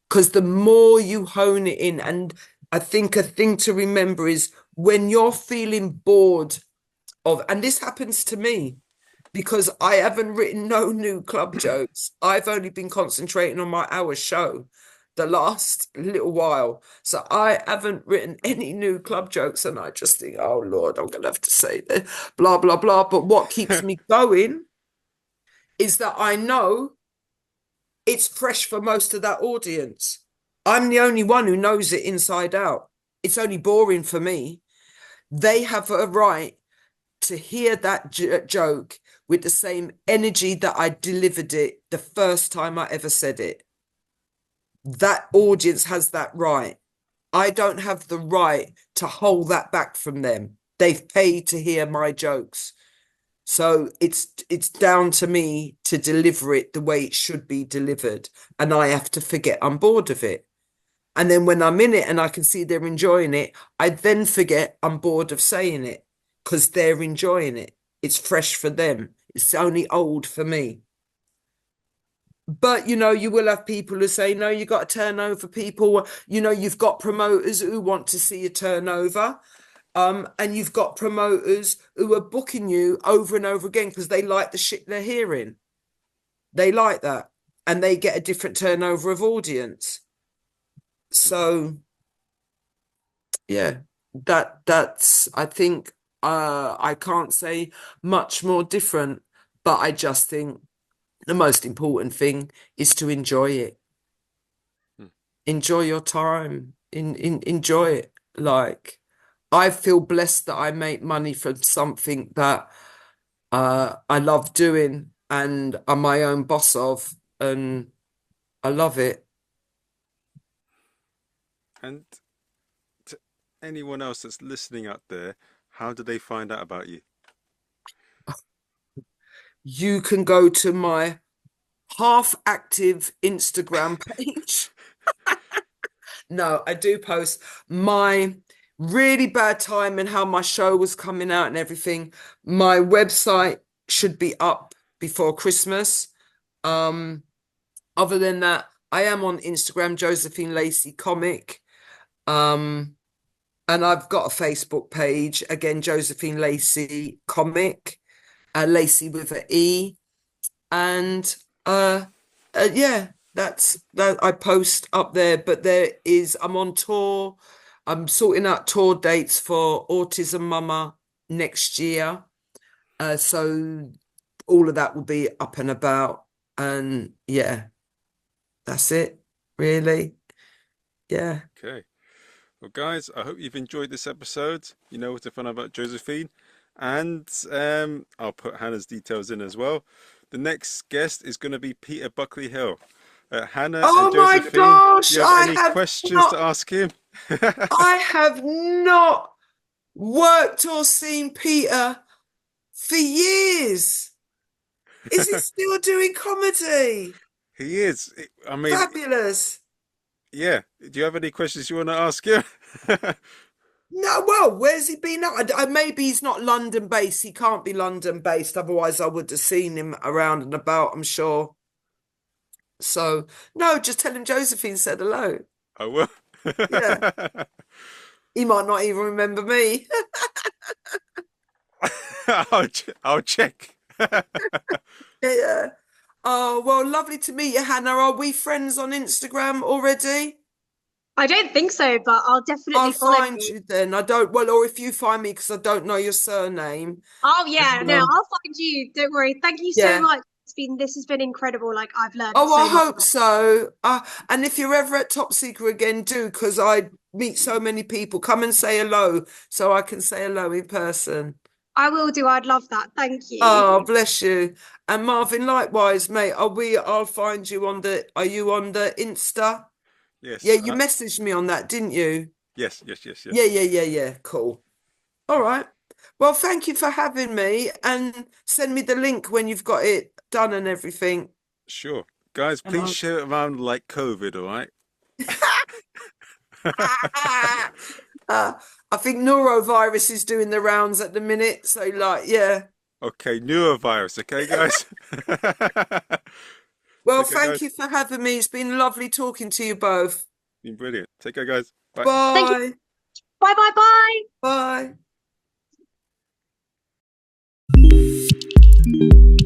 Because the more you hone it in, and I think a thing to remember is when you're feeling bored of, and this happens to me, because I haven't written no new club jokes. I've only been concentrating on my hour show the last little while. So I haven't written any new club jokes, and I just think, oh Lord, I'm going to have to say that, blah, blah, blah. But what keeps me going is that I know it's fresh for most of that audience. I'm the only one who knows it inside out. It's only boring for me. They have a right to hear that joke with the same energy that I delivered it the first time I ever said it. That audience has that right. I don't have the right to hold that back from them. They've paid to hear my jokes. So it's down to me to deliver it the way it should be delivered. And I have to forget I'm bored of it. And then when I'm in it and I can see they're enjoying it, I then forget I'm bored of saying it, because they're enjoying it. It's fresh for them. It's only old for me. But, you know, you will have people who say, no, you got to turn over people. You know, you've got promoters who want to see a turnover. And you've got promoters who are booking you over and over again because they like the shit they're hearing. They like that. And they get a different turnover of audience. So, yeah, that's, I think, I can't say much more different, but I just think the most important thing is to enjoy it. Enjoy your time. Enjoy it. Like, I feel blessed that I make money from something that I love doing and I'm my own boss of, and I love it. And to anyone else that's listening out there, how do they find out about you? You can go to my half-active Instagram page. No, I do post my really bad time and how my show was coming out and everything. My website should be up before Christmas. Other than that, I am on Instagram, Josephine Lacey Comic. And I've got a Facebook page, again, Josephine Lacey Comic, Lacey with an E. And yeah, that's that. I post up there, but I'm on tour. I'm sorting out tour dates for Autism Mama next year. So all of that will be up and about. And yeah, that's it, really. Yeah. Okay. Well, guys, I hope you've enjoyed this episode. You know what to find out about Josephine. And I'll put Hannah's details in as well. The next guest is going to be Peter Buckley Hill. Hannah Oh and my Josephine, gosh, do you have any questions to ask him? I have not worked or seen Peter For years. Is he still doing comedy? He is. I mean, Fabulous. yeah. Do you have any questions you want to ask him? No, well, where's he been at? Maybe he's not London based. He can't be London based. Otherwise, I would have seen him around and about, I'm sure. So, no, just tell him Josephine said hello. I will. Yeah. He might not even remember me. I'll check. Yeah. Oh, well, lovely to meet you, Hannah. Are we friends on Instagram already? I don't think so, but I'll I'll definitely follow find you. you then. I don't, well, or if you find me because I don't know your surname. Oh yeah, no, Um, I'll find you. Don't worry. Thank you so yeah. much. This has been incredible. Like I've learned Oh, I so much. hope so. And if you're ever at Top Secret again, do, because I meet so many people. Come and say hello so I can say hello in person. I will do. I'd love that. Thank you. Oh, bless you. And Marvin, likewise, mate. I'll find you are you on the Insta? Yeah, Yes. you messaged me on that, didn't you? Yes. Yes. Yes. Yeah, Yes. yeah, yeah, yeah. Cool. All right. Well, thank you for having me and send me the link when you've got it done and everything. Sure. Guys, And please I'll... share it around like COVID, all right? I think norovirus is doing the rounds at the minute. So, like, yeah. Okay, neurovirus, okay, guys? Well, Take care, thank guys. you for having me. It's been lovely talking to you both. Been brilliant. Take care, guys. Bye. Thank you. Bye. Bye bye bye. Bye.